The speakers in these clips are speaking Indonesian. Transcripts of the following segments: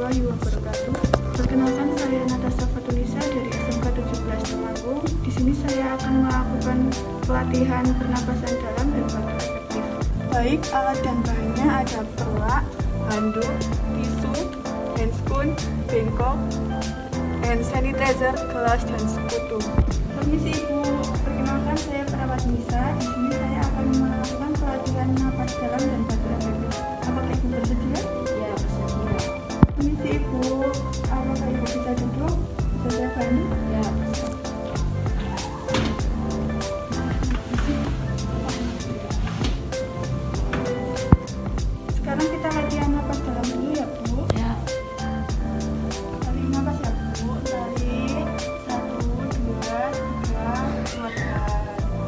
warahmatullahi wabarakatuh. Perkenalkan, saya Natasha Fatunisa dari SMK 17 Temanggung. Di sini saya akan melakukan pelatihan pernapasan dalam dan batuk efektif. Baik, alat dan bahannya ada pelak, handuk, tisu, handscoon, bengkok, hand sanitizer, gelas, dan sekutu. Permisi Ibu, perkenalkan saya perawat Nisa. Di sini saya akan melakukan pelatihan napas dalam dan batuk efektif. Apakah Ibu bersedia? Ya, bersedia. Permisi Ibu, apakah Ibu bisa duduk? Bisa saya bantu? Ya, Sekarang kita latihan napas dalam dulu ya Bu. ya. Tarik napas ya Bu. Tarik 1, 2, 3, keluarkan.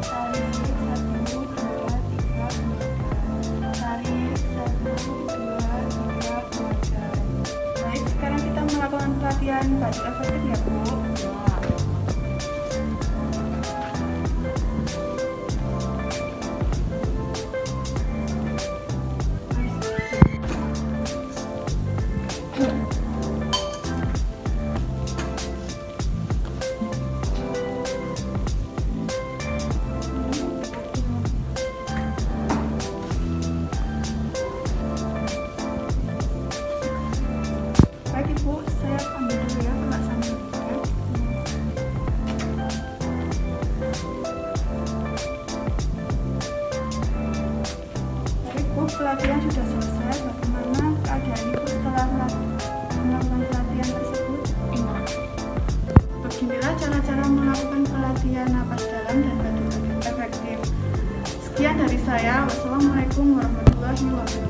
Tarik 1, 2, 3, keluarkan. Tarik 1, 2, 3, keluarkan. Baik, sekarang kita melakukan pelatihan batuk efektif ya Bu. Baik Ibu, saya ambil dulu ya pelak sama handuknya. Baik Bu, pelatihan sudah selesai. Bagaimana keadaan Ibu setelah melakukan pelatihan tersebut? Beginilah cara-cara melakukan pelatihan napas dalam dan batuk efektif. Sekian dari saya. Wassalamualaikum warahmatullahi wabarakatuh.